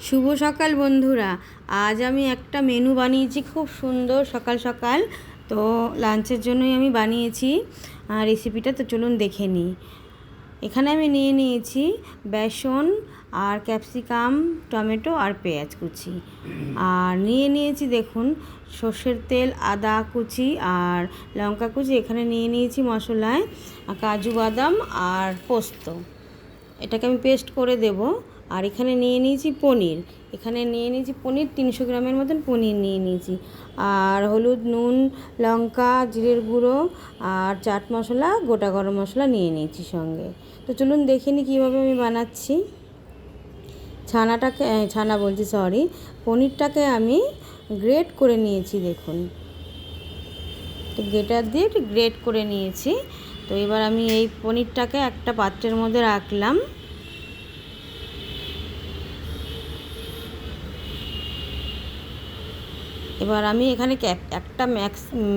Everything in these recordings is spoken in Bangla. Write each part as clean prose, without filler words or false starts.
শুভ সকাল বন্ধুরা। আজ আমি একটা মেনু বানিয়েছি খুব সুন্দর সকাল সকাল। তো লাঞ্চের জন্যই আমি বানিয়েছি রেসিপিটা। তো চলুন দেখে নিই। এখানে আমি নিয়ে নিয়েছি বেসন আর ক্যাপসিকাম, টমেটো আর পেঁয়াজ কুচি। আর নিয়ে নিয়েছি দেখুন সর্ষের তেল, আদা কুচি আর লঙ্কা কুচি। এখানে নিয়ে নিয়েছি মশলায় কাজু বাদাম আর পোস্ত। এটাকে আমি পেস্ট করে দেব। আর এখানে নিয়ে নিয়েছি পনির। এখানে নিয়ে নিয়েছি পনির 300 গ্রামের মতন পনির নিয়ে নিয়েছি। আর হলুদ, নুন, লঙ্কা, জিরের গুঁড়ো আর চাট মশলা, গোটা গরম মশলা নিয়ে নিয়েছি সঙ্গে। তো চলুন দেখে নিই কীভাবে আমি বানাচ্ছি। পনিরটাকে আমি গ্রেট করে নিয়েছি দেখুন। তো গ্রেটার দিয়ে একটু গ্রেট করে নিয়েছি। তো এবার আমি এই পনিরটাকে একটা পাত্রের মধ্যে রাখলাম। এবার আমি এখানে একটা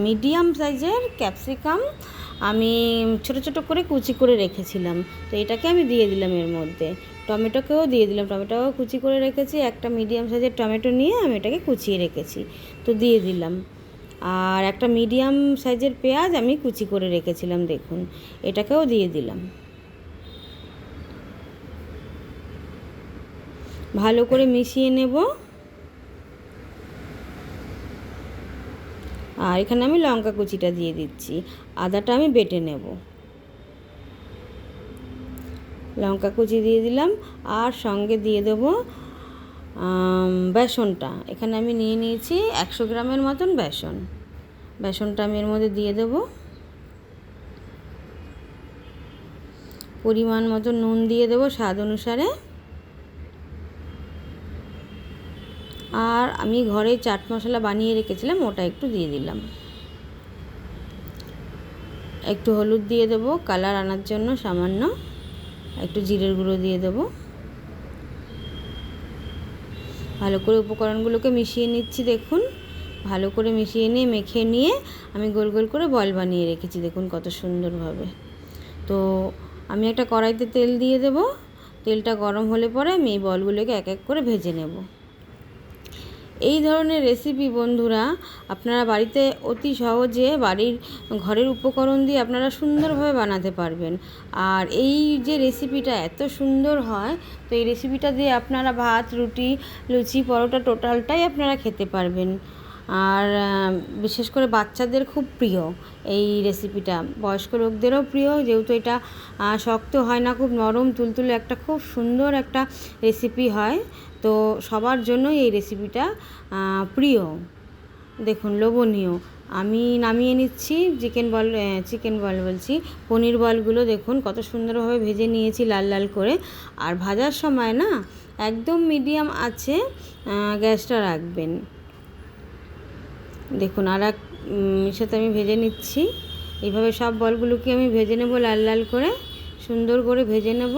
মিডিয়াম সাইজের ক্যাপসিকাম আমি ছোট ছোট করে কুচি করে রেখেছিলাম। তো এটাকে আমি দিয়ে দিলাম এর মধ্যে। টমেটোকেও দিয়ে দিলাম, টমেটোও কুচি করে রেখেছি। একটা মিডিয়াম সাইজের টমেটো নিয়ে আমি এটাকে কুচিয়ে রেখেছি, তো দিয়ে দিলাম। আর একটা মিডিয়াম সাইজের পেঁয়াজ আমি কুচি করে রেখেছিলাম দেখুন, এটাকেও দিয়ে দিলাম। ভালো করে মিশিয়ে নেব। আর এখানে আমি লঙ্কা কুচিটা দিয়ে দিচ্ছি। আদাটা আমি বেটে নেব। লঙ্কা কুচি দিয়ে দিলাম আর সঙ্গে দিয়ে দেবো বেসনটা। এখানে আমি নিয়ে নিয়েছি 100 গ্রামের মতন বেসনটা আমি এর মধ্যে দিয়ে দেবো। পরিমাণ মতো নুন দিয়ে দেবো স্বাদ অনুসারে। আর আমি ঘরে চাট মশলা বানিয়ে রেখেছিলাম, ওটা একটু দিয়ে দিলাম। একটু হলুদ দিয়ে দেবো কালার আনার জন্য, সামান্য একটু জিরের গুঁড়ো দিয়ে দেবো। ভালো করে উপকরণগুলোকে মিশিয়ে নিচ্ছি দেখুন। ভালো করে মিশিয়ে নিয়ে মেখে নিয়ে আমি গোল গোল করে বল বানিয়ে রেখেছি দেখুন কত সুন্দরভাবে। তো আমি একটা কড়াইতে তেল দিয়ে দেব। তেলটা গরম হলে পরে আমি এই বলগুলোকে এক এক করে ভেজে নেব। এই ধরনের রেসিপি বন্ধুরা আপনারা বাড়িতে অতি সহজে ঘরের উপকরণ দিয়ে আপনারা সুন্দরভাবে বানাতে পারবেন। আর এই যে রেসিপিটা এত সুন্দর হয়, তো এই রেসিপিটা দিয়ে আপনারা ভাত, রুটি, লুচি, পরোটা টোটালটাই আপনারা খেতে পারবেন। আর বিশেষ করে বাচ্চাদের খুব প্রিয় এই রেসিপিটা, বয়স্ক লোকদেরও প্রিয়, যেহেতু এটা শক্ত হয় না, খুব নরম তুলতুলে একটা খুব সুন্দর একটা রেসিপি হয়। তো সবার জন্যই এই রেসিপিটা প্রিয় দেখুন, লোভনীয়। আমি নামিয়ে নিচ্ছি চিকেন বল বলছি পনির বলগুলো দেখুন কত সুন্দরভাবে ভেজে নিয়েছি লাল লাল করে। আর ভাজার সময় না একদম মিডিয়াম আছে গ্যাসটা রাখবেন দেখুন। আর এক সাথে আমি ভেজে নিচ্ছি। এইভাবে সব বলগুলোকে আমি ভেজে নেব, লাল লাল করে সুন্দর করে ভেজে নেব।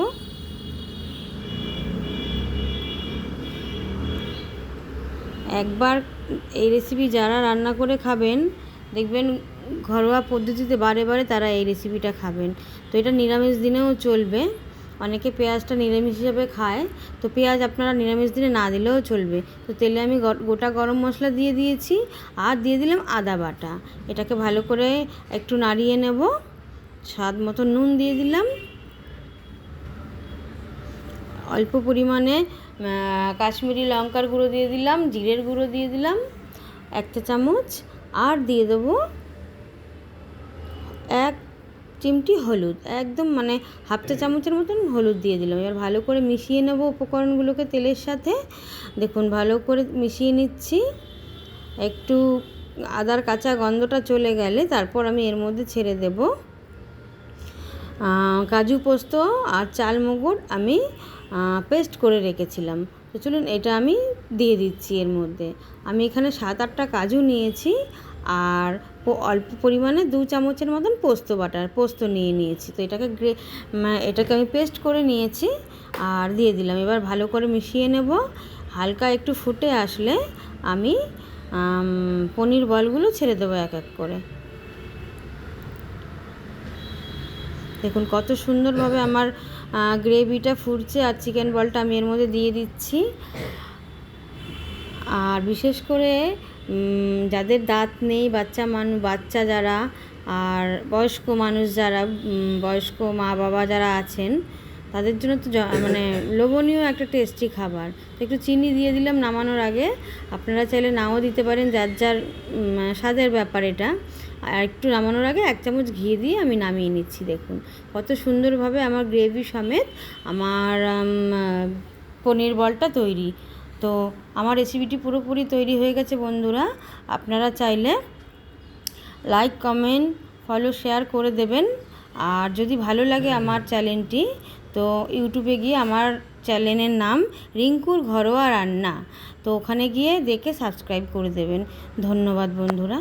একবার এই রেসিপি যারা রান্না করে খাবেন দেখবেন ঘরোয়া পদ্ধতিতে বারে বারে তারা এই রেসিপিটা খাবেন। তো এটা নিরামিষ দিনেও চলবে। অনেকে পেঁয়াজটা নিরামিষ হিসাবে খায়, তো পেঁয়াজ আপনারা নিরামিষ দিনে না দিলেও চলবে। তো তেলে আমি গোটা গরম মশলা দিয়ে দিয়েছি আর দিয়ে দিলাম আদা বাটা। এটাকে ভালো করে একটু নাড়িয়ে নেব। স্বাদ মতো নুন দিয়ে দিলাম। অল্প পরিমাণে কাশ্মীরি লঙ্কার গুঁড়ো দিয়ে দিলাম, জিরের গুঁড়ো দিয়ে দিলাম 1 চা চামচ। আর দিয়ে দেবো 1 চিমটি হলুদ, একদম মানে হাফ চা চামচের মতন হলুদ দিয়ে দিলাম। এবার ভালো করে মিশিয়ে নেব উপকরণগুলোকে তেলের সাথে দেখুন। ভালো করে মিশিয়ে নিচ্ছি। একটু আদার কাঁচা গন্ধটা চলে গেলে তারপর আমি এর মধ্যে ছেড়ে দেব কাজু, পোস্ত আর চাল মগজ আমি পেস্ট করে রেখেছিলাম। তো চলুন এটা আমি দিয়ে দিচ্ছি এর মধ্যে। আমি এখানে 7-8টা কাজু নিয়েছি আর অল্প পরিমাণে 2 চামচের মতন পোস্ত নিয়ে নিয়েছি। তো এটাকে আমি পেস্ট করে নিয়েছি আর দিয়ে দিলাম। এবার ভালো করে মিশিয়ে নেব। হালকা একটু ফুটে আসলে আমি পনির বলগুলো ছেড়ে দেবো এক এক করে। দেখুন কত সুন্দরভাবে আমার গ্রেভিটা ফুটছে। আর চিকেন বলটা আমি এর মধ্যে দিয়ে দিচ্ছি। আর বিশেষ করে যাদের দাঁত নেই, বাচ্চা যারা, আর বয়স্ক মানুষ যারা, বয়স্ক মা বাবা যারা আছেন, তাদের জন্য তো মানে লোভনীয় একটা টেস্টি খাবার। তো একটু চিনি দিয়ে দিলাম নামানোর আগে, আপনারা চাইলে নাও দিতে পারেন, যার যার স্বাদের ব্যাপার এটা। আর একটু নামানোর আগে 1 চামচ ঘি দিয়ে আমি নামিয়ে নিচ্ছি। দেখুন কত সুন্দরভাবে আমার গ্রেভি সমেত আমার পনির বলটা তৈরি। তো আমার রেসিপিটি পুরোপুরি তৈরি হয়ে গেছে বন্ধুরা। আপনারা চাইলে লাইক, কমেন্ট, ফলো, শেয়ার করে দেবেন। আর যদি ভালো লাগে আমার চ্যানেলটি, তো ইউটিউবে গিয়ে আমার চ্যানেলের নাম রিঙ্কুর ঘরোয়া রান্না, তো ওখানে গিয়ে দেখে সাবস্ক্রাইব করে দেবেন। ধন্যবাদ বন্ধুরা।